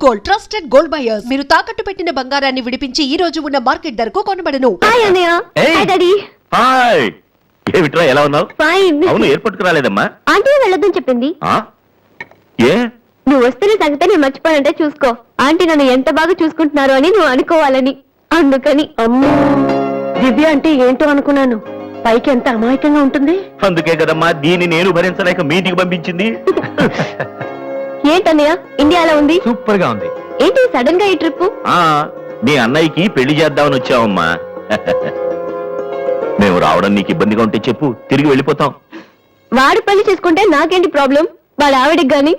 Gold, trusted gold buyers. మీరు తాకట్టు పెట్టిన బంగారాన్ని విడిపించి ఈ రోజు ఉన్న మార్కెట్ ధరకు కొనబడను. హాయ్ అన్నయ్య. Hi daddy. హాయ్. ఏమిట్రా ఎలా ఉన్నావు? ఫైన్. అవును ఎయిర్పోర్ట్ కు రాలేదమ్మా? ఆంటీ వెళ్ళొద్దని చెప్పింది. ఏ నువ్వు వస్తేనే సంగతి నేను మర్చిపోయానంటే చూసుకో. ఆంటీ నన్ను ఎంత బాగా చూసుకుంటున్నారు అని నువ్వు అనుకోవాలని. అందుకని. అమ్మో, దివ్య అంటే ఏంటో అనుకున్నాను. పైకి ఎంత అమాయకంగా ఉంటుంది. అందుకే కదమ్మా దీన్ని నేను భరించలేక మీ ఇంటికి పంపించింది. ఏంటన్నయ్య ఇండియాలో ఉంది? సూపర్ గా ఉంది. ఏంటి సడన్ గా ఈ ట్రిప్? మీ అన్నయ్యకి పెళ్లి చేద్దామని వచ్చావమ్మా. మేము రావడం నీకు ఇబ్బందిగా ఉంటే చెప్పు, తిరిగి వెళ్ళిపోతాం. వాడు పెళ్లి చేసుకుంటే నాకేంటి ప్రాబ్లం? వాళ్ళ ఆవిడికి గాని.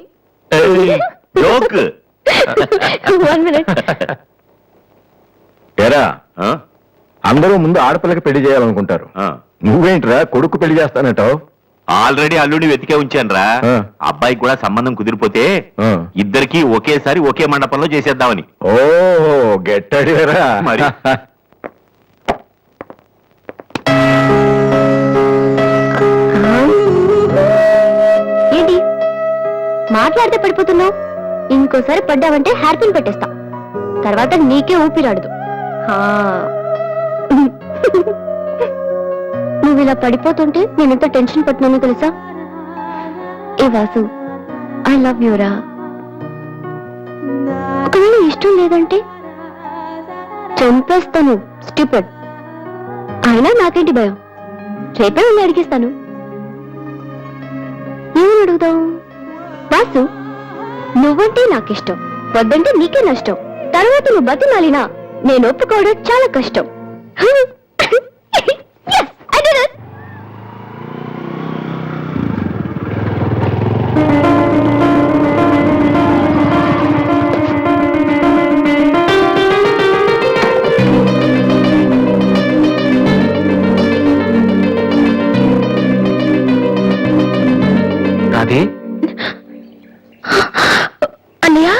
జోక్. 1 minute. ఎరా అందరూ ముందు ఆడపిల్లకి పెళ్లి చేయాలనుకుంటారు. నువ్వేంట్రా కొడుకు పెళ్లి చేస్తానంటావు? ఆల్రెడీ అల్లుడిని వెతికే ఉంచానురా. అబ్బాయికి కూడా సంబంధం కుదిరిపోతే ఇద్దరికి ఒకేసారి ఒకే మండపంలో చేసేద్దామని. ఓహో గెట్టడిరా మరి. ఏంటి మాట్లాడితే పడిపోతున్నావు? ఇంకోసారి పడ్డావంటే హెయిర్ పిన్ పెట్టేస్తా. తర్వాత నీకే ఊపిరాడదు. నువ్వు ఇలా పడిపోతుంటే నేను ఎంత టెన్షన్ పడుతున్నానో తెలుసా? ఏ వాసు, ఐ లవ్ యూరా. ఒకవేళ ఇష్టం లేదంటే చంపేస్తాను. స్టూపిడ్. అయినా నాకేంటి భయం? రేపే వెళ్ళి అడిగిస్తాను. ఏమని అడుగుదాం? వాసు, నువ్వంటే నాకిష్టం, వద్దంటే నీకే నష్టం. తర్వాత నువ్వు బతిమాలినా నేను ఒప్పుకోవడం చాలా కష్టం. రాధే, అన్నయ్య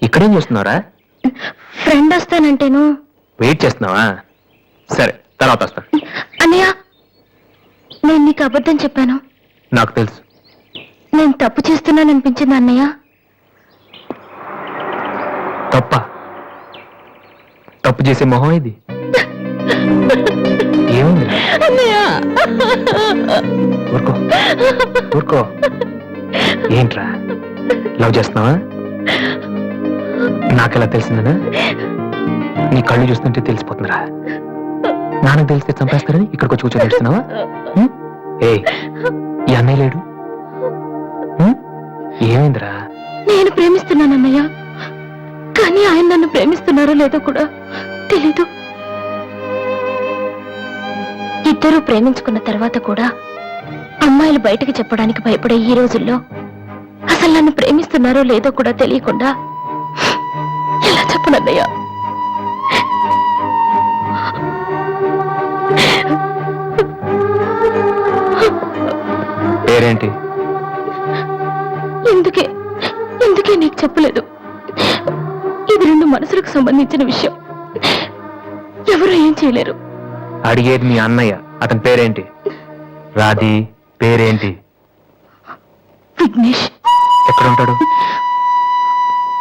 ఇక్కడేం చేస్తున్నారా? ఫ్రెండ్ వస్తానంటేను. వెయిట్ చేస్తున్నావా? సరే, తర్వాత వస్తా. అన్నయ్య, నేను నీకు అబద్ధం చెప్పాను. నాకు తెలుసు. నేను తప్పు చేస్తున్నాననిపించింది అన్నయ్య. తప్పు చేసే మొహం ఇది. ఏమైంది? ఊరుకో ఊరుకో. ఏంట్రా లవ్ చేస్తున్నావా? నాకెలా తెలిసిందనా? నీ కళ్ళు చూస్తుంటే తెలిసిపోతుందిరా. నాన్నకు తెలిస్తే చంపేస్తారని ఇక్కడికి వచ్చి కూర్చొని చూస్తున్నావా? ఏ ఈ అన్నయ్య లేడు? ఏమైందిరా? నేను ప్రేమిస్తున్నానన్నయ్య, కానీ ఆయన నన్ను ప్రేమిస్తున్నారో లేదో కూడా తెలీదు. ఇద్దరూ ప్రేమించుకున్న తర్వాత కూడా అమ్మాయిలు బయటకు చెప్పడానికి భయపడే ఈ రోజుల్లో అసలు నన్ను ప్రేమిస్తున్నారో లేదో కూడా తెలియకుండా ఎలా చెప్పనన్నయ్య? పేరేంటి? ఎందుకే నీకు చెప్పలేదు. ఇది 2 మనసులకు సంబంధించిన విషయం. ఎవరు ఏం చేయలేరు. అడిగేది మీ అన్నయ్య. అతని పేరేంటి? రాధి పేరేంటి? విఘ్నేష్. ఎక్కడుంటాడు?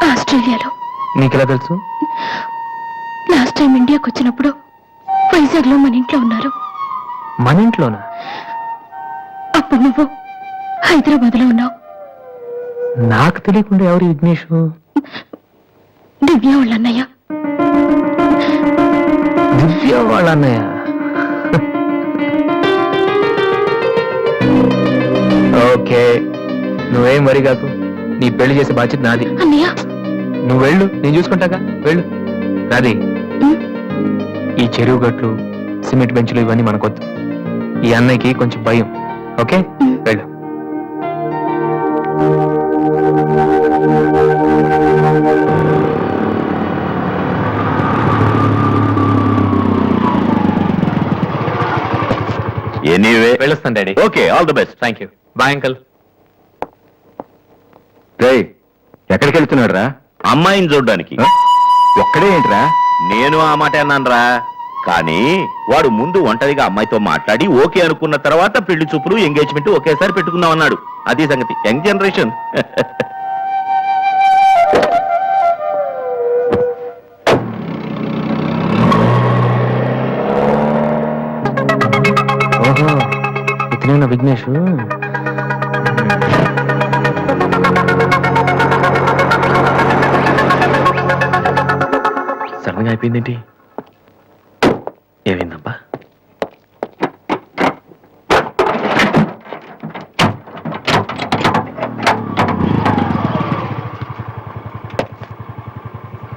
ఆస్ట్రేలియాలో. నీకెలా తెలుసు? లాస్ట్ టైం ఇండియాకి వచ్చినప్పుడు వైజాగ్ లో మన ఇంట్లో ఉన్నారు. మన ఇంట్లోనా? అప్పుడు నువ్వు హైదరాబాద్ లో ఉన్నావు. నాకు తెలియకుండా ఎవరు విఘ్నేష్? దివ్య వాళ్ళ అన్నయ్య. దివ్య వాళ్ళ అన్నయ్య. ఓకే, నువ్వేం వరి కాకు. నీ పెళ్లి చేసే బాధ్యత నాది. అన్నయ్య నువ్వు వెళ్ళు, నేను చూసుకుంటాగా. వెళ్ళు. రాధి, ఈ చెరువు గట్లు, సిమెంట్ బెంచులు ఇవన్నీ మనకొద్దు. ఈ అన్నయ్యకి కొంచెం భయం. ఓకే, వెళ్ళు. ఎనీవే వెళ్ళొస్తాను daddy. Okay, all the best. Thank you. Bye uncle. ఎక్కడికి వెళ్తున్నాడు రా? అమ్మాయిని చూడడానికి. ఒక్కడే ఏంట్రా? నేను ఆ మాట అన్నాను రా. కానీ వాడు ముందు ఒంటరిగా అమ్మాయితో మాట్లాడి ఓకే అనుకున్న తర్వాత పెళ్లి చూపులు ఎంగేజ్మెంట్ ఒకేసారి పెట్టుకుందాం అన్నాడు. అది సంగతి. Young generation. తెలియన విఘ్నేష్ సడన్ గా అయిపోయిందేంటి? ఏమైందబ్బా?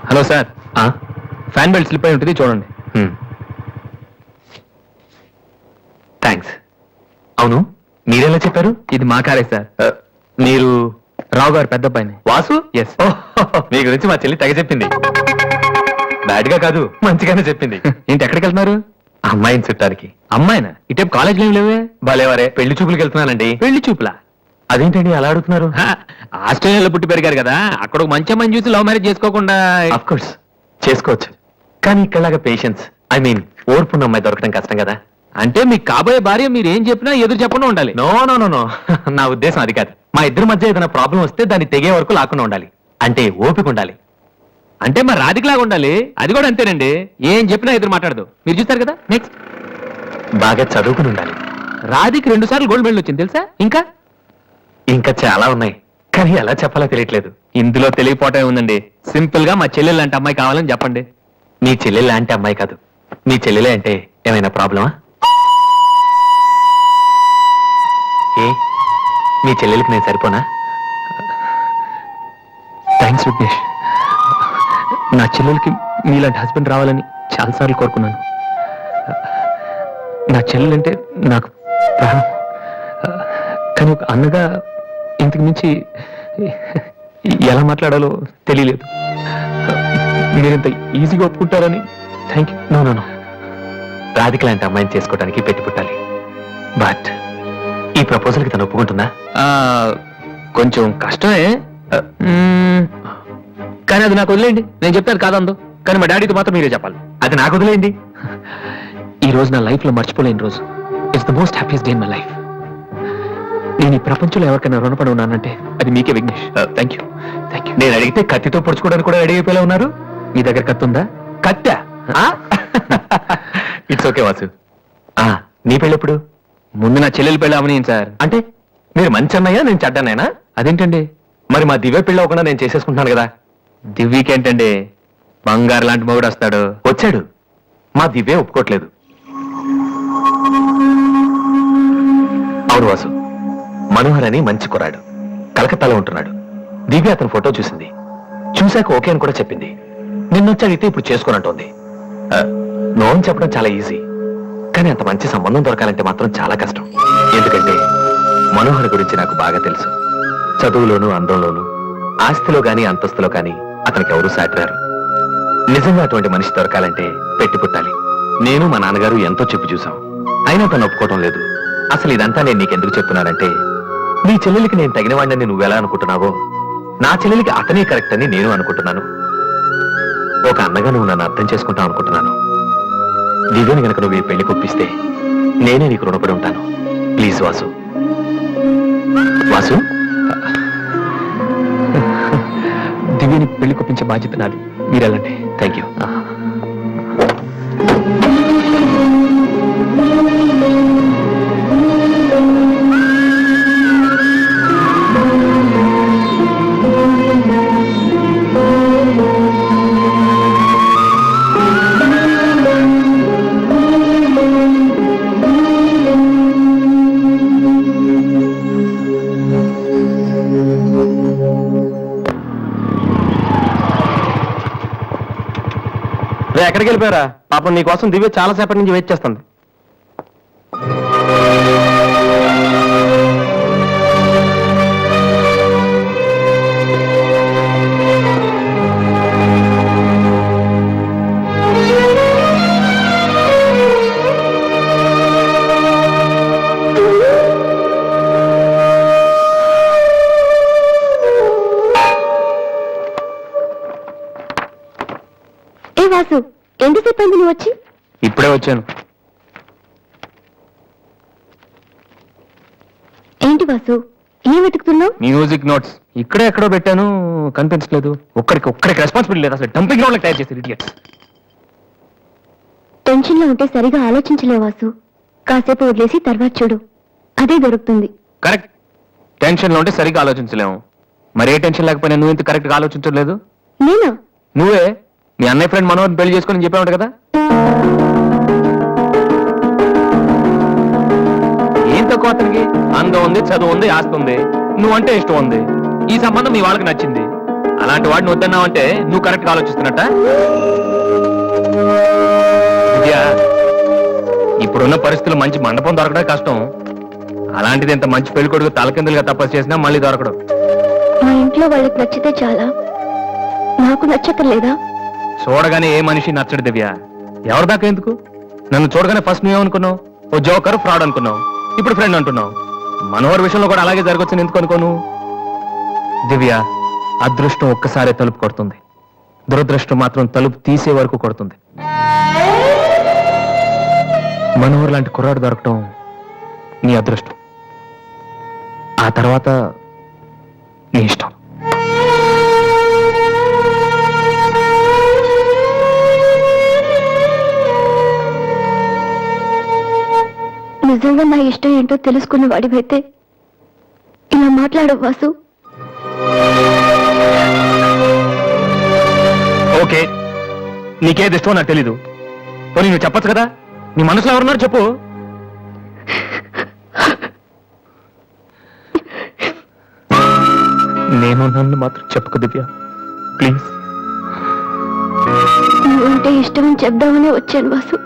Hello sir, fan belt slip అయి ఉంటుంది, చూడండి. థ్యాంక్స్. అవును, మీరెలా చెప్పారు? ఇది మా కారే సార్. మీరు రావు గారు పెద్ద అబ్బాయిని. వాసు? ఎస్. మీ గురించి మా చెల్లి తెగ చెప్పింది. బ్యాడ్ గా కాదు, మంచిగానే చెప్పింది. ఏంటి, ఎక్కడికి వెళ్తున్నారు? అమ్మాయిని చుట్టానికి. అమ్మాయినా? ఇటేపు కాలేజీలో ఏం లేవే? భలేవారే, పెళ్లి చూపులకు వెళ్తున్నానండి. పెళ్లి చూపులా? అదేంటండి అలా అడుగుతున్నారు? ఆస్ట్రేలియాలో పుట్టి పెరిగారు కదా, అక్కడ ఒక మంచి అమ్మాయిని చూసి లవ్ మ్యారేజ్ చేసుకోకుండా? అఫ్ కోర్స్ చేసుకోవచ్చు, కానీ ఇక్కడలాగా పేషెన్స్, ఐ మీన్ ఓర్పున్న అమ్మాయి దొరకడం కష్టం కదా. అంటే మీకు కాబోయే భార్య మీరు ఏం చెప్పినా ఎదురు చెప్పకుండా ఉండాలి. నో నో నో నో నా ఉద్దేశం అది కాదు. మా ఇద్దరి మధ్య ఏదైనా ప్రాబ్లం వస్తే దాన్ని తెగే వరకు లాకుండా ఉండాలి. అంటే ఓపిక ఉండాలి. అంటే మరి రాధికలాగా ఉండాలి. అది కూడా అంతేనండి, ఏం చెప్పినా ఎదురు మాట్లాడదు. మీరు చూస్తారు కదా. నెక్స్ట్, బాగా చదువుకుని ఉండాలి. రాధికి 2 సార్లు గోల్డ్ మెడల్ వచ్చింది తెలుసా? ఇంకా చాలా ఉన్నాయి, కానీ ఎలా చెప్పాలో తెలియట్లేదు. ఇందులో తెలియపోవటం ఉందండి. సింపుల్ గా మా చెల్లెలు లాంటి అమ్మాయి కావాలని చెప్పండి. మీ చెల్లెలు లాంటి అమ్మాయి కాదు, మీ చెల్లెలే అంటే ఏమైనా ప్రాబ్లమా? ఏ మీ చెల్లెలకి నేను సరిపోనా? థ్యాంక్స్ విఘ్నేష్. నా చెల్లెలకి మీలాంటి హస్బెండ్ రావాలని చాలాసార్లు కోరుకున్నాను. నా చెల్లెలంటే నాకు ప్రాణం. కానీ ఒక అన్నగా ఇంతకు మించి ఎలా మాట్లాడాలో తెలియలేదు. మీరింత ఈజీగా ఒప్పుకుంటారని thank you. No no no, Radhika లాంటి అమ్మాయిని చేసుకోవడానికి పెట్టి పుట్టాలి. బట్ ఈ ప్రపోజల్కి తను ఒప్పుకుంటుందా? కొంచెం కష్టమే, కానీ అది నాకు వదిలేయండి. నేను చెప్తాను కాదందు, కానీ మా డాడీతో మాత్రం మీరే చెప్పాలి. అది నాకు వదిలేయండి. ఈ రోజు నా లైఫ్ లో మర్చిపోలేని రోజు. It's the most happiest day in my life. నేను ఈ ప్రపంచంలో ఎవరికైనా రుణపడి ఉన్నానంటే అది మీకే విఘ్నేష్. Thank you. నేను అడిగితే కత్తితో పొడుచుకోవడానికి కూడా రెడీ అయిపోయేలా ఉన్నారు. మీ దగ్గర కత్తి ఉందా? కత్తా? It's okay Vasu. నీ పెళ్ళెప్పుడు? ముందు నా చెల్లెలు పెళ్ళి అవనీయండి సార్. అంటే మీరు మంచి అన్నయ్యా, నేను చెడ్డన్నయ్యనా? అదేంటండి? మరి మా దివ్య పెళ్ళి అవ్వకుండా నేను చేసేసుకుంటున్నాను కదా. దివ్యకేంటండి, బంగారు లాంటి మొగుడు వస్తాడు. వచ్చాడు, మా దివ్య ఒప్పుకోట్లేదు. అవును వాసు, మనోహర్ అని మంచి కుర్రాడు, కలకత్తాలో ఉంటున్నాడు. దివ్య అతని ఫోటో చూసింది, చూశాక ఓకే అని కూడా చెప్పింది. నిన్నొచ్చి అడిగితే ఇప్పుడు చేసుకోనంటోంది. నో అని చెప్పడం చాలా ఈజీ, కానీ అంత మంచి సంబంధం దొరకాలంటే మాత్రం చాలా కష్టం. ఎందుకంటే మనోహర్ గురించి నాకు బాగా తెలుసు. చదువులోను, అందంలోను, ఆస్తిలో గాని అంతస్తులో కానీ అతనికి ఎవరూ సాటిరారు. నిజంగా అటువంటి మనిషి దొరకాలంటే పెట్టి పుట్టాలి. నేను మా నాన్నగారు ఎంతో చెప్పి చూసాం, అయినా తను ఒప్పుకోవటం లేదు. అసలు ఇదంతా నేను నీకెందుకు చెప్తున్నానంటే, నీ చెల్లెలికి నేను తగిన వాడిని నువ్వెలా అనుకుంటున్నావో, నా చెల్లెలికి అతనే కరెక్ట్ అని నేను అనుకుంటున్నాను. ఒక అన్నగా నువ్వు నన్ను అర్థం చేసుకుంటావు అనుకుంటున్నాను. దివ్యని గనక నువ్వు ఈ పెళ్లి కొప్పిస్తే నేనే నీకు రుణపడి ఉంటాను. ప్లీజ్ వాసు. వాసు, దివ్యని పెళ్లి కొప్పించే బాధ్యత నాది. మీరు వెళ్ళండి. Thank you. ఎక్కడికి వెళ్ళిపోయారా? పాపం నీకోసం దివ్య చాలా సేపటి నుంచి వెయిట్ చేస్తుంది. ఏ వాసు, ఎంతసేపు అయింది నువ్వు వచ్చి? ఇప్పుడే వచ్చాను. ఏంటి వాసు, ఏం వెతుకుతున్నావు? మ్యూజిక్ నోట్స్ ఇక్కడే ఎక్కడో పెట్టాను, కనిపించలేదు. ఒక్కడికి రెస్పాన్సిబిలిటీ లేదు. అసలు డంపింగ్ గ్రౌండ్ తయారు చేసి ఇడియట్స్. టెన్షన్ లో ఉంటే సరిగా ఆలోచించలేవు వాసు. కాసేపు వదిలేసి తర్వాత చూడు. అదే దొరుకుతుంది. కరెక్ట్. టెన్షన్ లో ఉంటే సరిగ్గా ఆలోచించలేము. మరి ఏ టెన్షన్ లేకపోయినా నువ్వు ఇంత కరెక్ట్ గా ఆలోచించలేదు. నేనా? నువ్వే మీ అన్నయ్య ఫ్రెండ్ మనోహర్ పెళ్లి చేసుకొని చెప్పావు కదా. ఏం తక్కువ అతనికి? అందం ఉంది, చదువు ఉంది, ఆస్తి ఉంది, నువ్వంటే ఇష్టం ఉంది. ఈ సంబంధం మీ వాళ్ళకి నచ్చింది. అలాంటి వాడిని వద్దన్నావంటే నువ్వు కరెక్ట్ గా ఆలోచిస్తున్నట్ట. విద్యా, ఇప్పుడున్న పరిస్థితులు మంచి మండపం దొరకడం కష్టం. అలాంటిది ఇంత మంచి పెళ్లి కొడుకు తలకిందులుగా తపస్సు చేసినా మళ్ళీ దొరకడం. మా ఇంట్లో వాళ్ళకి నచ్చితే చాలా, నాకు నచ్చక్కర్లేదా? చూడగానే ఏ మనిషి నచ్చడు దివ్య. ఎవరి దాకా ఎందుకు? నన్ను చూడగానే ఫస్ట్ నువ్వేమనుకున్నావు? ఓ జోకర్, ఫ్రాడ్ అనుకున్నావు. ఇప్పుడు ఫ్రెండ్ అంటున్నావు. మనోహర్ విషయంలో కూడా అలాగే జరగొచ్చని ఎందుకు అనుకోను? దివ్య, అదృష్టం ఒక్కసారే తలుపు కొడుతుంది, దురదృష్టం మాత్రం తలుపు తీసే వరకు కొడుతుంది. మనోహర్ లాంటి కుర్రాడు దొరకటం నీ అదృష్టం. ఆ తర్వాత నీ ఇష్టం. నిజంగా నా ఇష్టం ఏంటో తెలుసుకున్న వాడివైతే ఇలా మాట్లాడవు వాసు. ఓకే, నీకేది ఇష్టమో నాకు తెలీదు. పోనీ నువ్వు చెప్పచ్చు కదా. నీ మనసులో ఎవరున్నారు చెప్పు. నేను నన్ను మాత్రం చెప్పుకో దివ్య, ప్లీజ్. నువ్వంటే ఇష్టమని చెప్దామనే వచ్చాను వాసు,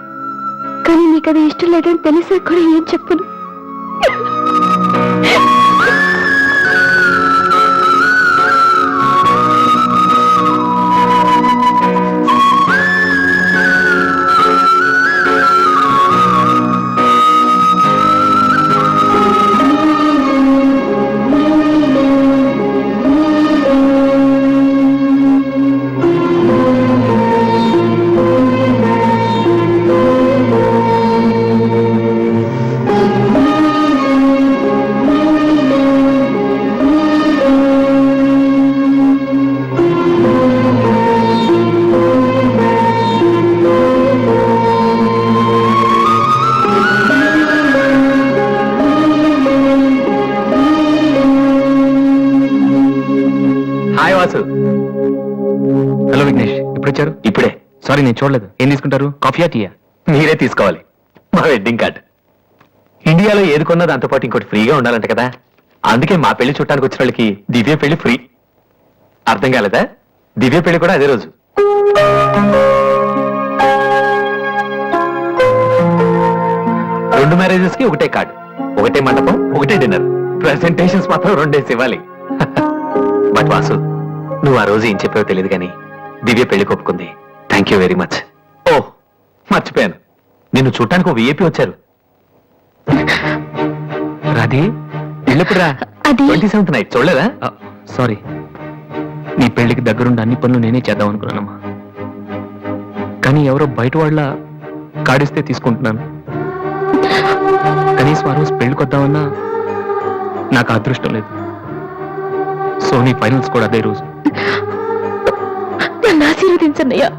కానీ నీకు అది ఇష్టం లేదని తెలిసా కూడా ఏం చెప్పను. హాయ్ వాసు. హలో విఘ్నేష్, ఇప్పుడు వచ్చారు? ఇప్పుడే. సారీ, నేను చూడలేదు. ఏం తీసుకుంటారు, కాఫీయా టీయా? మీరే తీసుకోవాలి. మా వెడ్డింగ్ కార్డ్. ఇండియాలో ఏది కొన్నా దాంతో పాటు ఇంకోటి ఫ్రీగా ఉండాలంట కదా. అందుకే మా పెళ్లి చుట్టానికి వచ్చిన వాళ్ళకి దివ్య పెళ్లి ఫ్రీ. అర్థం కాలేదా? దివ్య పెళ్లి కూడా అదే రోజు. రెండు మ్యారేజెస్ కి ఒకటే కార్డు, ఒకటే మండపం, ఒకటే డిన్నర్. ప్రెసెంటేషన్స్ మాత్రం రెండేసి ఇవ్వాలి. బట్ వాసు, నువ్వు ఆ రోజు ఏం చెప్పావో తెలియదు కానీ దివ్య పెళ్లి ఒప్పుకుంది. Thank you very much. ఓ మర్చిపోయాను, నిన్ను చూడటానికి ఓ విఐపి వచ్చారు. రాధే, వెళ్ళిప్పుడురా. అది 27th నైట్ చూడలేదా? సారీ, నీ పెళ్లికి దగ్గరుండి అన్ని పనులు నేనే చేద్దాం అనుకున్నానమ్మా. కానీ ఎవరో బయట వాళ్ళ కాడిస్తే తీసుకుంటున్నాను. కనీసం ఆ రోజు పెళ్లికి వద్దామన్నా నాకు అదృష్టం లేదు. సో నీ ఫైనల్స్ కూడా అదే రోజు. నన్ను ఆశీర్వదించన్నయ్యా.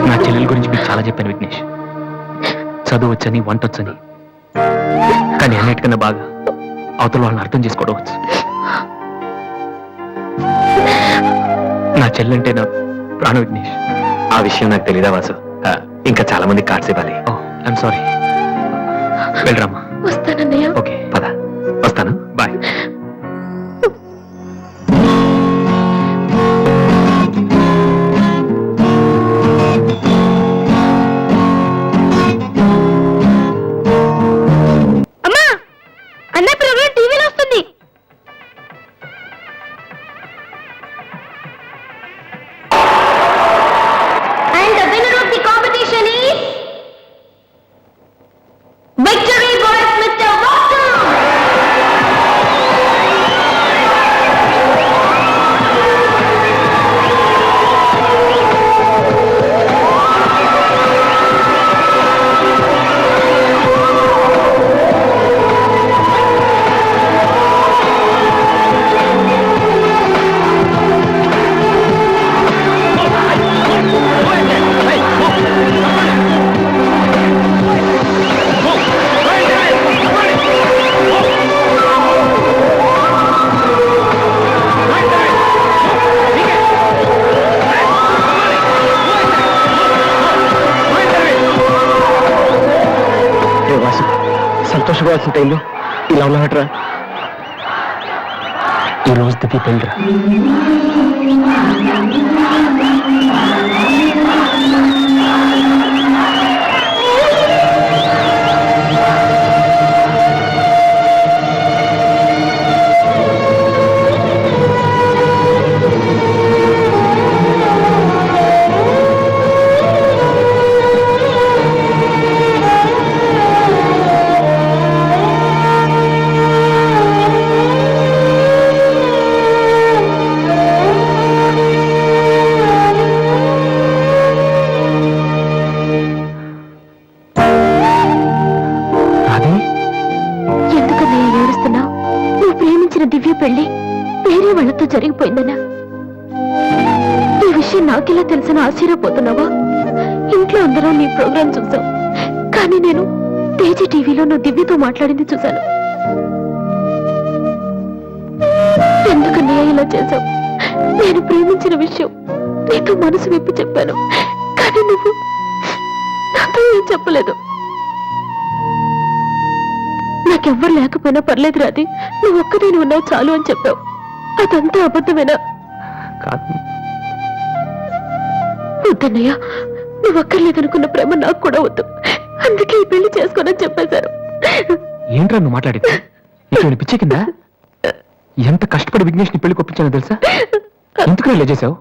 నా చెల్లెల గురించి మీకు చాలా చెప్పాను విఘ్నేష్. చదువు వచ్చని, వంట వచ్చని, కానీ అన్నిటికన్నా బాగా అవతల వాళ్ళని అర్థం చేసుకోవడం వచ్చు. నా చెల్లంటే నా ప్రాణ విఘ్నేష్. ఆ విషయం నాకు తెలీదా వాసు? ఇంకా చాలా మంది కార్డ్స్ ఇవ్వాలి. ఓ ఐఎమ్ సారీ. వెళ్ళరామ్మా. వస్తానన్నయ్య. ఓకే, పద, వస్తాను. బాయ్. అమ్మా, అన్న ప్రోగ్రామ్ టీవీలో వస్తుంది. And the winner of the competition is Victory Boy మాట్లాడాల్సిన టైంలో ఇలా ఉన్నాడరా. ఈ రోజు దివ్య పెళ్ళిరా. ఎందుకన్నయ్య ఏడుస్తున్నావు? నువ్వు ప్రేమించిన దివ్య పెళ్లి వేరే వాళ్ళతో జరిగిపోయిందన్నా. ఈ విషయం నాకెలా తెలిసిన ఆశ్చర్యపోతున్నావా? ఇంట్లో అందరూ నీ ప్రోగ్రాం చూసాం, కానీ నేను తేజీ టీవీలో నువ్వు దివ్యతో మాట్లాడింది చూశాను. ఎందుకన్నయ్య ఇలా చేశావు? నేను ప్రేమించిన విషయం నీతో మనసు విప్పి చెప్పాను, కానీ నువ్వు నాతో ఏం చెప్పలేదు. నాకెవ్వరు లేకపోయినా పర్లేదు రాది, నువ్వు ఒక్కదేని ఉన్నావు చాలు అని చెప్పావు. అదంతా అబద్ధమేనా? కాదు, వద్దన్నయ్య, నువ్వు అక్కర్లేదనుకున్న ప్రేమ నాకు కూడా వద్దు. అందుకే ఈ పెళ్లి చేసుకోనని చెప్పేశారు. ఏంట్రా నువ్వు మాట్లాడింది? నీకు పిచ్చే కింద ఎంత కష్టపడి విఘ్నేష్ని పెళ్లి కొప్పించానో తెలుసా? ఎందుకు ఇలా చేశావు?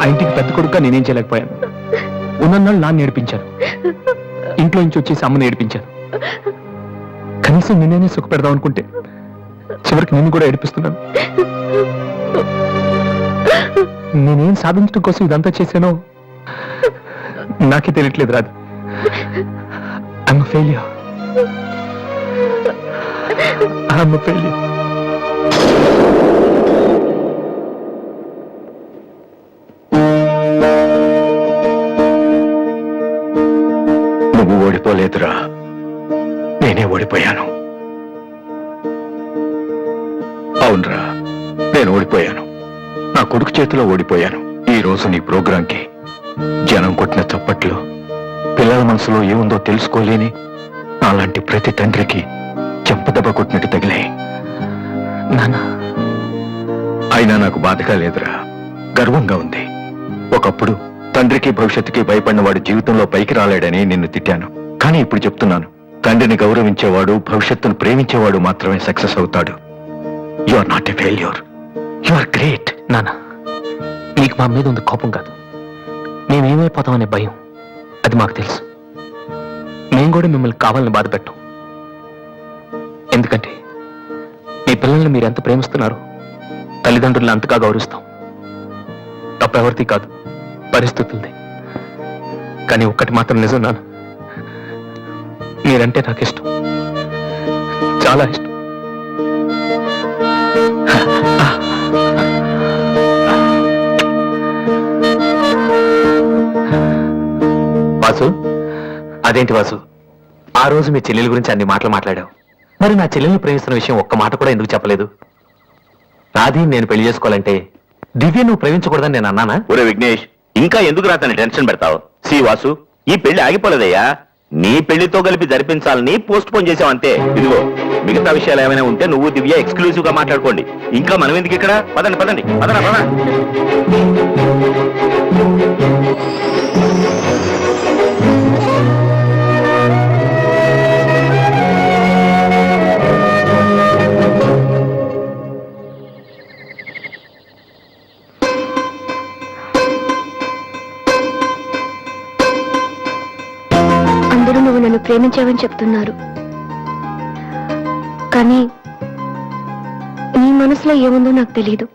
ఆ ఇంటికి పెద్ద కొడుకుగా నేనేం చేయలేకపోయాను. ఉన్నన్నాళ్ళు నాన్న ఏడిపించాను, ఇంట్లో నుంచి వచ్చేసి అమ్మని ఏడిపించాను. కనీసం నిన్నే సుఖ పెడదాం అనుకుంటే చివరికి నిన్ను కూడా ఏడిపిస్తున్నాను. నేనేం సాధించడం కోసం ఇదంతా చేశానో నాకే తెలియట్లేదు రాదు. I'm failure. I'm failure. నువ్వు ఓడిపోలేదురా, నేనే ఓడిపోయాను. అవునరా, నేను ఓడిపోయాను. నా కొడుకు చేతిలో ఓడిపోయాను. ఈ రోజు నీ ప్రోగ్రాంకి జనం కొట్టిన చప్పట్లు పిల్లల మనసులో ఏముందో తెలుసుకోలేని అలాంటి ప్రతి తండ్రికి చెంపదెబ్బ కొట్టినట్టు తగిలాయి. నాన్న, అయినా నాకు బాధగా లేదురా, గర్వంగా ఉంది. ఒకప్పుడు తండ్రికి భవిష్యత్తుకి భయపడిన వాడు జీవితంలో పైకి రాలేడని నిన్ను తిట్టాను. కానీ ఇప్పుడు చెప్తున్నాను, తండ్రిని గౌరవించేవాడు, భవిష్యత్తును ప్రేమించేవాడు మాత్రమే సక్సెస్ అవుతాడు. You are not a failure, you are great. నాన్న, నీకు మా మీద ఉంది కోపం కాదు, మేమేమైపోతామనే భయం. అది మాకు తెలుసు. మేము కూడా మిమ్మల్ని కావాలని బాధ పెట్టాం. ఎందుకంటే మీ పిల్లల్ని మీరు ఎంత ప్రేమిస్తున్నారు, తల్లిదండ్రులను అంతగా గౌరవిస్తాం. తప్పెవరిది కాదు, పరిస్థితులది. కానీ ఒక్కటి మాత్రం నిజం నాన్న, మీరంటే నాకు ఇష్టం, చాలా ఇష్టం. వాసు, అదేంటి వాసు, ఆ రోజు మీ చెల్లెల గురించి అన్ని మాటలు మాట్లాడావు. మరి నా చెల్లెల్ని ప్రేమిస్తున్న విషయం ఒక్క మాట కూడా ఎందుకు చెప్పలేదు? రాధి నేను పెళ్లి చేసుకోవాలంటే దివ్య నువ్వు ప్రేమించకూడదని నేను అన్నానా? ఒరే విఘ్నేష్, ఇంకా ఎందుకు రాతని టెన్షన్ పెడతావు? సి వాసు, ఈ పెళ్లి ఆగిపోలేదయ్యా. నీ పెళ్లితో కలిపి జరిపించాలని పోస్ట్ పోన్ చేసావంతే. ఇదిగో మిగతా విషయాలు ఏమైనా ఉంటే నువ్వు దివ్య ఎక్స్క్లూజివ్ గా మాట్లాడుకోండి. ఇంకా మనం ఎందుకు ఇక్కడ? పదండి పదండి, పదనా పద. అందరూ నువ్వు నన్ను ప్రేమించావని చెప్తున్నారు, కానీ నీ మనసులో ఏముందో నాకు తెలియదు.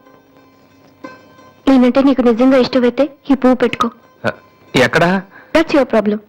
నేనంటే నీకు నిజంగా ఇష్టమైతే ఈ పువ్వు పెట్టుకో. ఎక్కడా? That's your problem.